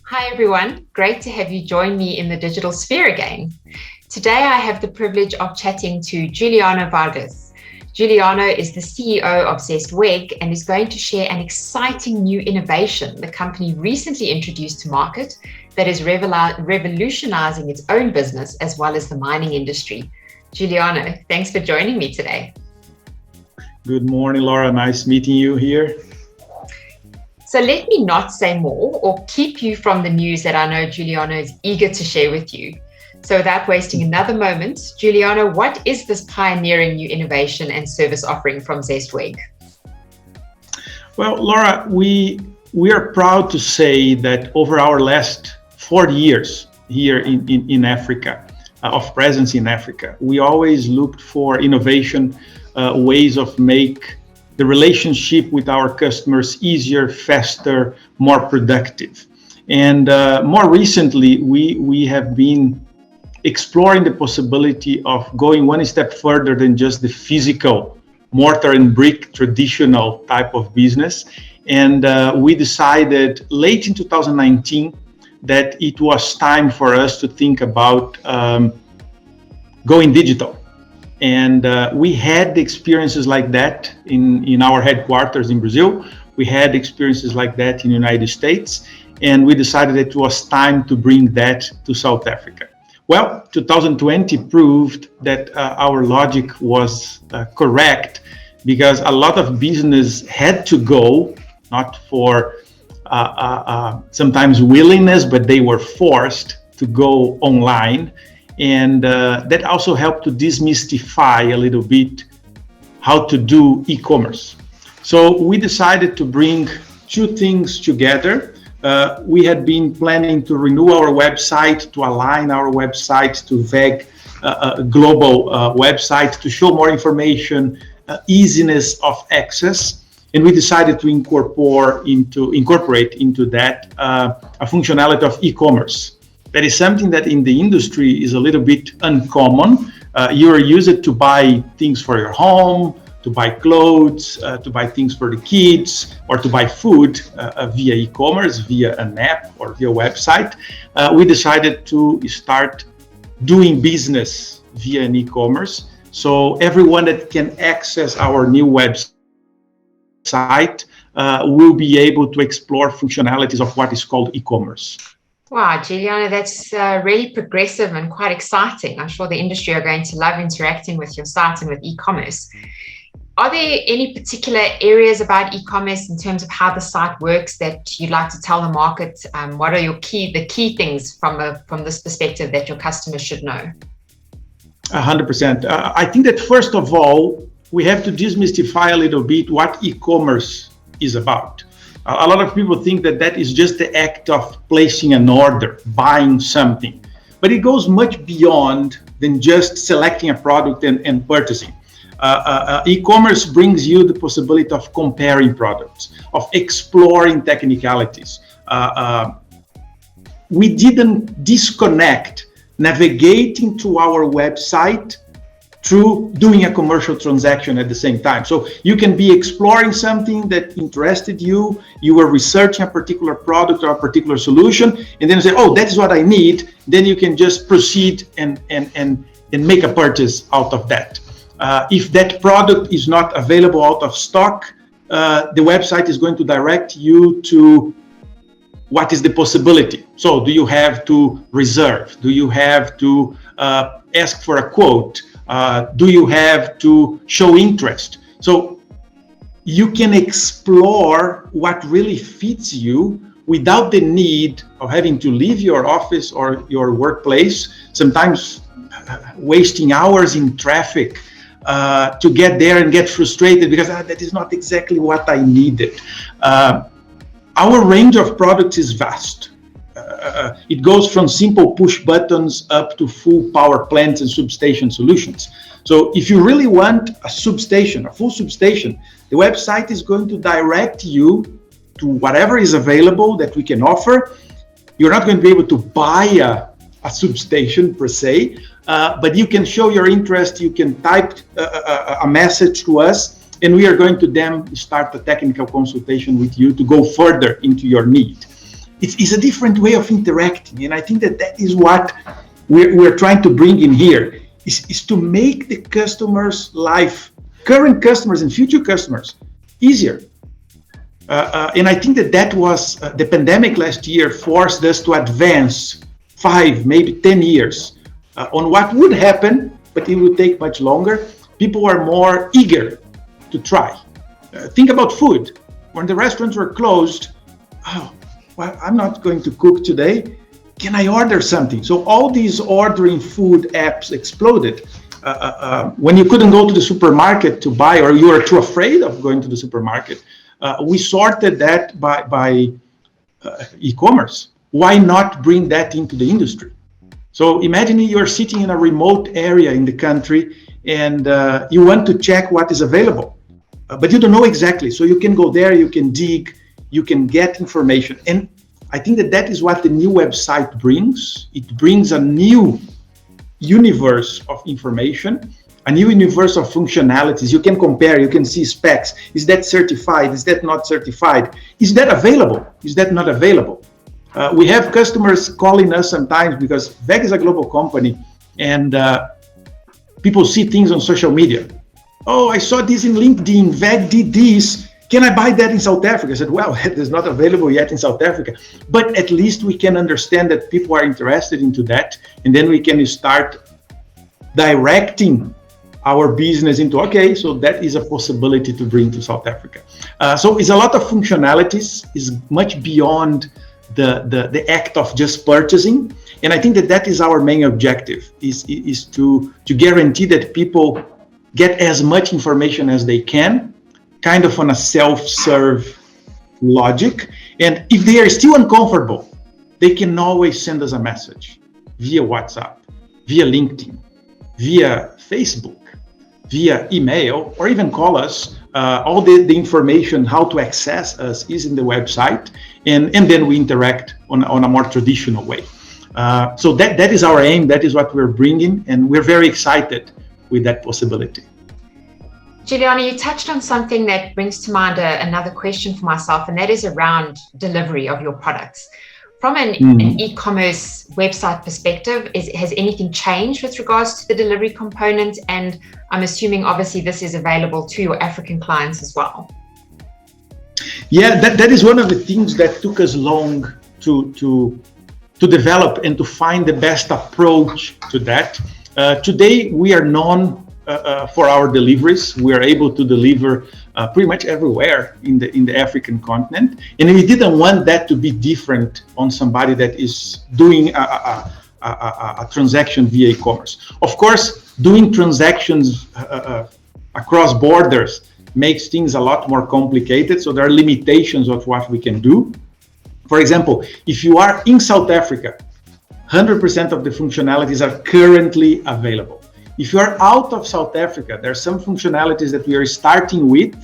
Hi everyone, great to have you join me in the digital sphere again. Today I have the privilege of chatting to Juliano Vargas. Juliano is the CEO of Zest WEG and is going to share an exciting new innovation the company recently introduced to market that is revolutionizing its own business as well as the mining industry. Juliano, thanks for joining me today. Good morning, Laura. Nice meeting you here. So let me not say more or keep you from the news that I know Juliano is eager to share with you. So without wasting another moment, Juliano, what is this pioneering new innovation and service offering from Zest WEG? Well, Laura, we are proud to say that over our last 40 years here in Africa, of presence in Africa, we always looked for innovation, ways of make the relationship with our customers easier, faster, more productive. And more recently, we have been exploring the possibility of going one step further than just the physical mortar and brick traditional type of business. And we decided late in 2019 that it was time for us to think about going digital. And we had experiences like that in our headquarters in Brazil. We had experiences like that in the United States. And we decided it was time to bring that to South Africa. Well, 2020 proved that our logic was correct, because a lot of business had to go, not for sometimes willingness, but they were forced to go online. And that also helped to demystify a little bit how to do e-commerce. So we decided to bring two things together. We had been planning to renew our website, to align our website to WEG global website, to show more information, easiness of access. And we decided to incorporate into that a functionality of e-commerce. That is something that in the industry is a little bit uncommon. You're used to buy things for your home, to buy clothes, to buy things for the kids, or to buy food via e-commerce, via an app or via website. We decided to start doing business via an e-commerce. So everyone that can access our new website will be able to explore functionalities of what is called e-commerce. Wow, Juliano, that's really progressive and quite exciting. I'm sure the industry are going to love interacting with your site and with e-commerce. Are there any particular areas about e-commerce in terms of how the site works that you'd like to tell the market? What are the key things from this perspective that your customers should know? 100%. I think that first of all, we have to demystify a little bit what e-commerce is about. A lot of people think that that is just the act of placing an order, buying something. But it goes much beyond than just selecting a product and purchasing. E-commerce brings you the possibility of comparing products, of exploring technicalities. We didn't disconnect navigating to our website through doing a commercial transaction at the same time. So you can be exploring something that interested you, you were researching a particular product or a particular solution, and then you say, oh, that's what I need. Then you can just proceed and make a purchase out of that. If that product is not available out of stock, the website is going to direct you to what is the possibility. So do you have to reserve? Do you have to ask for a quote? Do you have to show interest? So you can explore what really fits you without the need of having to leave your office or your workplace, sometimes wasting hours in traffic to get there and get frustrated because that is not exactly what I needed. Our range of products is vast. It goes from simple push buttons up to full power plants and substation solutions. So if you really want a substation, a full substation, the website is going to direct you to whatever is available that we can offer. You're not going to be able to buy a substation per se, but you can show your interest, you can type a message to us, and we are going to then start a technical consultation with you to go further into your need. It's a different way of interacting, and I think that is what we're trying to bring in here, is to make the customer's life, current customers and future customers, easier. And I think that was the pandemic last year forced us to advance 5, maybe 10 years on what would happen, but it would take much longer. People are more eager to try. Think about food. When the restaurants were closed, oh, well, I'm not going to cook today. Can I order something? So all these ordering food apps exploded. When you couldn't go to the supermarket to buy, or you were too afraid of going to the supermarket, we sorted that by e-commerce. Why not bring that into the industry? So imagine you're sitting in a remote area in the country and you want to check what is available, but you don't know exactly. So you can go there, you can dig, you can get information. And I think that is what the new website brings. It brings a new universe of information, a new universe of functionalities. You can compare, you can see specs. Is that certified? Is that not certified? Is that available? Is that not available? We have customers calling us sometimes because WEG is a global company, and people see things on social media. Oh, I saw this in LinkedIn, WEG did this. Can I buy that in South Africa? I said, well, it is not available yet in South Africa, but at least we can understand that people are interested into that, and then we can start directing our business into, okay, so that is a possibility to bring to South Africa. So it's a lot of functionalities, is much beyond the act of just purchasing. And I think that is our main objective, is to guarantee that people get as much information as they can, kind of on a self-serve logic. And if they are still uncomfortable, they can always send us a message via WhatsApp, via LinkedIn, via Facebook, via email, or even call us. All the information, how to access us, is in the website, and then we interact on a more traditional way. So that is our aim, that is what we're bringing, and we're very excited with that possibility. Juliano, you touched on something that brings to mind another question for myself, and that is around delivery of your products. From an e-commerce website perspective, has anything changed with regards to the delivery component? And I'm assuming obviously this is available to your African clients as well. Yeah, that is one of the things that took us long to develop and to find the best approach to that. Today we are known for our deliveries. We are able to deliver pretty much everywhere in the African continent, and we didn't want that to be different on somebody that is doing a transaction via e-commerce. Of course, doing transactions across borders makes things a lot more complicated, so there are limitations of what we can do. For example, if you are in South Africa, 100% of the functionalities are currently available. If you are out of South Africa, there are some functionalities that we are starting with.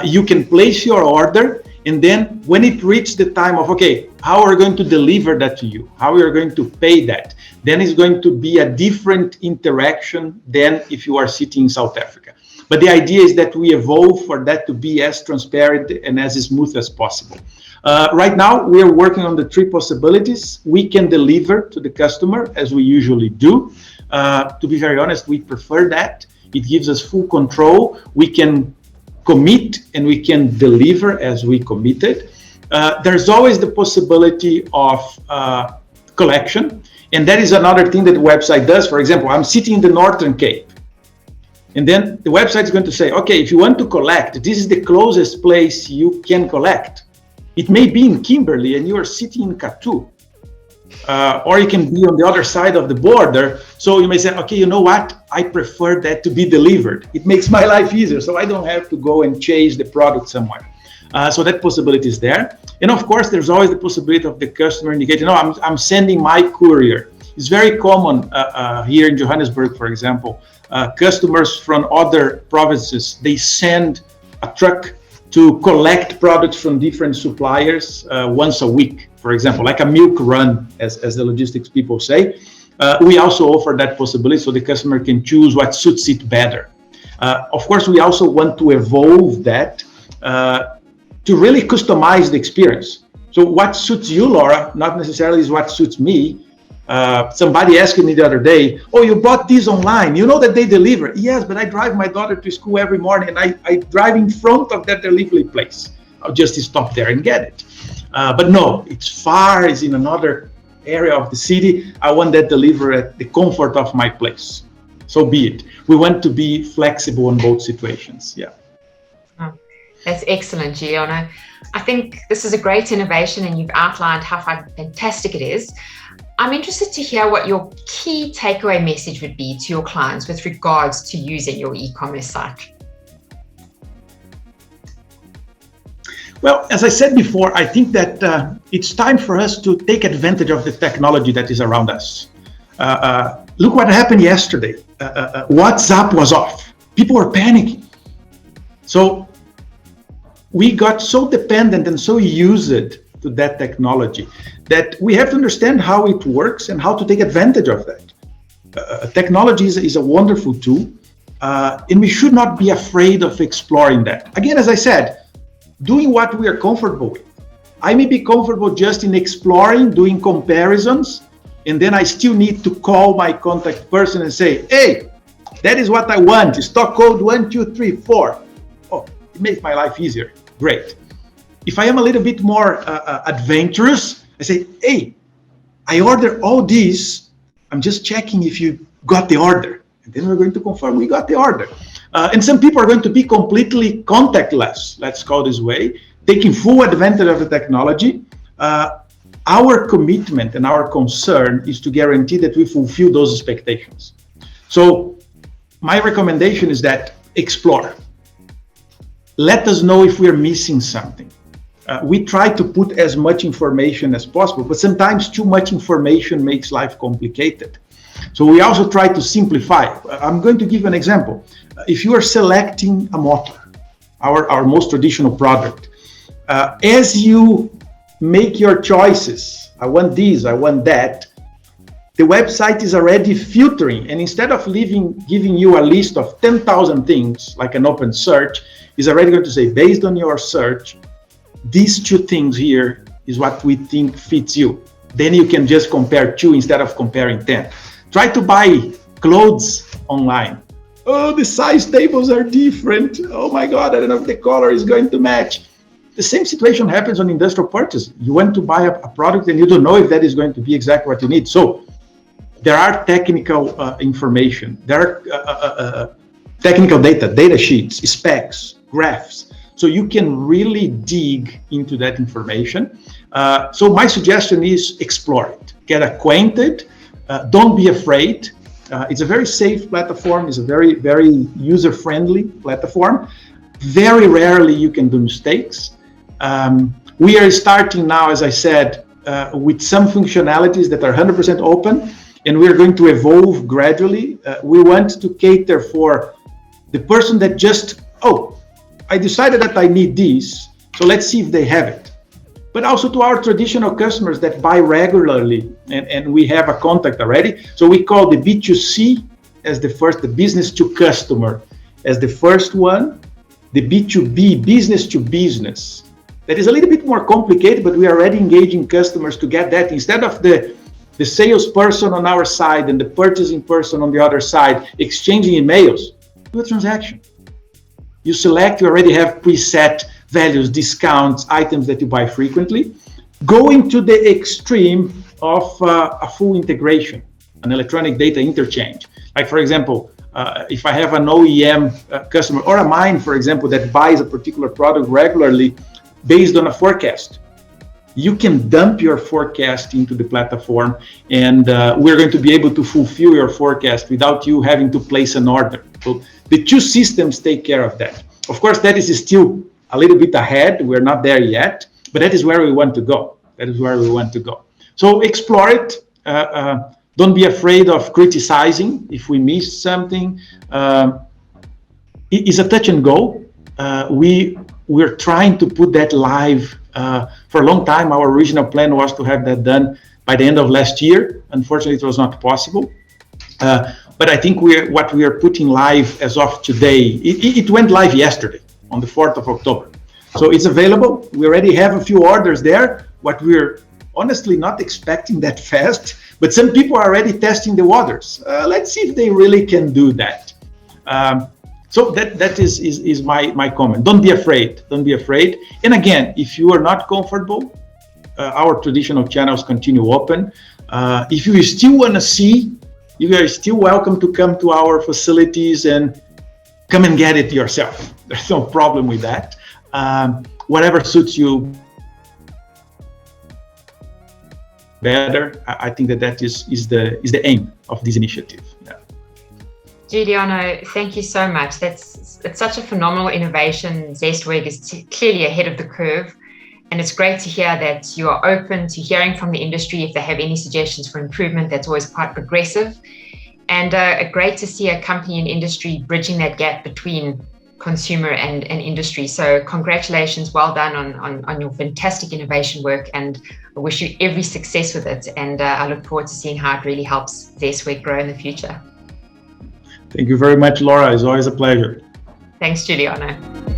You can place your order, and then when it reaches the time of, okay, how are we going to deliver that to you? How we are going to pay that? Then it's going to be a different interaction than if you are sitting in South Africa. But the idea is that we evolve for that to be as transparent and as smooth as possible. Right now, we are working on the 3 possibilities. We can deliver to the customer as we usually do. To be very honest, we prefer that. It gives us full control. We can commit and we can deliver as we committed. There's always the possibility of collection. And that is another thing that the website does. For example, I'm sitting in the Northern Cape. And then the website is going to say, okay, if you want to collect, this is the closest place you can collect. It may be in Kimberley and you are sitting in Katu. Or you can be on the other side of the border. So you may say, okay, you know what? I prefer that to be delivered. It makes my life easier, so I don't have to go and chase the product somewhere. So that possibility is there. And of course, there's always the possibility of the customer indicating, no, I'm sending my courier. It's very common here in Johannesburg, for example. Customers from other provinces, they send a truck to collect products from different suppliers once a week, for example, like a milk run, as the logistics people say. We also offer that possibility so the customer can choose what suits it better. Of course, we also want to evolve that to really customize the experience. So what suits you, Laura, not necessarily is what suits me. Somebody asked me the other day, oh, you bought this online, you know that they deliver? Yes, but I drive my daughter to school every morning and I drive in front of that delivery place. I'll just stop there and get it. But no, it's far, it's in another area of the city. I want that delivered at the comfort of my place. So be it. We want to be flexible in both situations. Yeah. Oh, that's excellent, Juliano. I think this is a great innovation and you've outlined how fantastic it is. I'm interested to hear what your key takeaway message would be to your clients with regards to using your e-commerce site. Well, as I said before, I think that it's time for us to take advantage of the technology that is around us. Look what happened yesterday. WhatsApp was off. People were panicking. So we got so dependent and so used to that technology that we have to understand how it works and how to take advantage of that. Technology is a wonderful tool, and we should not be afraid of exploring that. Again, as I said, doing what we are comfortable with. I may be comfortable just in exploring, doing comparisons, and then I still need to call my contact person and say, hey, that is what I want, stock code 1234. Oh, it makes my life easier. Great. If I am a little bit more adventurous, I say, hey, I ordered all these. I'm just checking if you got the order. And then we're going to confirm we got the order. And some people are going to be completely contactless, let's call this way, taking full advantage of the technology. Our commitment and our concern is to guarantee that we fulfill those expectations. So my recommendation is that explore. Let us know if we're missing something. We try to put as much information as possible, but sometimes too much information makes life complicated. So we also try to simplify. I'm going to give an example. If you are selecting a motor, our most traditional product, as you make your choices, I want this, I want that, the website is already filtering. And instead of giving you a list of 10,000 things, like an open search, is already going to say, based on your search, these two things here is what we think fits you. Then you can just compare two instead of comparing 10. Try to buy clothes online. Oh, the size tables are different. Oh my God, I don't know if the color is going to match. The same situation happens on industrial purchase. You want to buy a product and you don't know if that is going to be exactly what you need. So there are technical information. There are technical data sheets, specs, graphs. So you can really dig into that information. So my suggestion is explore it, get acquainted. Don't be afraid. It's a very safe platform. It's a very, very user-friendly platform. Very rarely you can do mistakes. We are starting now, as I said, with some functionalities that are 100% open, and we are going to evolve gradually. We want to cater for the person that just, oh, I decided that I need this, so let's see if they have it. But also to our traditional customers that buy regularly, and we have a contact already. So we call the B2C as the first, the business to customer as the first one, the B2B, business to business. That is a little bit more complicated, but we are already engaging customers to get that. Instead of the salesperson on our side and the purchasing person on the other side exchanging emails, do a transaction. You select, you already have preset values, discounts, items that you buy frequently. Going to the extreme of a full integration, an electronic data interchange. Like, for example, if I have an OEM customer or a mine, for example, that buys a particular product regularly based on a forecast, you can dump your forecast into the platform, and we're going to be able to fulfill your forecast without you having to place an order. So the two systems take care of that. Of course, that is still a little bit ahead. We're not there yet, but that is where we want to go. That is where we want to go. So explore it. Don't be afraid of criticizing if we miss something. It is a touch and go. We're trying to put that live For a long time, our original plan was to have that done by the end of last year. Unfortunately, it was not possible. But I think what we are putting live as of today, it went live yesterday on the 4th of October. So it's available. We already have a few orders there. What we're honestly not expecting that fast, but some people are already testing the waters. Let's see if they really can do that. So that is my comment. Don't be afraid. Don't be afraid. And again, if you are not comfortable, our traditional channels continue open. If you still want to see, you are still welcome to come to our facilities and come and get it yourself. There's no problem with that. Whatever suits you better. I think that is the aim of this initiative. Yeah. Juliano, thank you so much. It's such a phenomenal innovation. Zest WEG is clearly ahead of the curve. And it's great to hear that you are open to hearing from the industry if they have any suggestions for improvement. That's always quite progressive. And great to see a company in industry bridging that gap between consumer and industry. So congratulations, well done on your fantastic innovation work, and I wish you every success with it. And I look forward to seeing how it really helps Zest WEG grow in the future. Thank you very much, Laura. It's always a pleasure. Thanks, Juliano.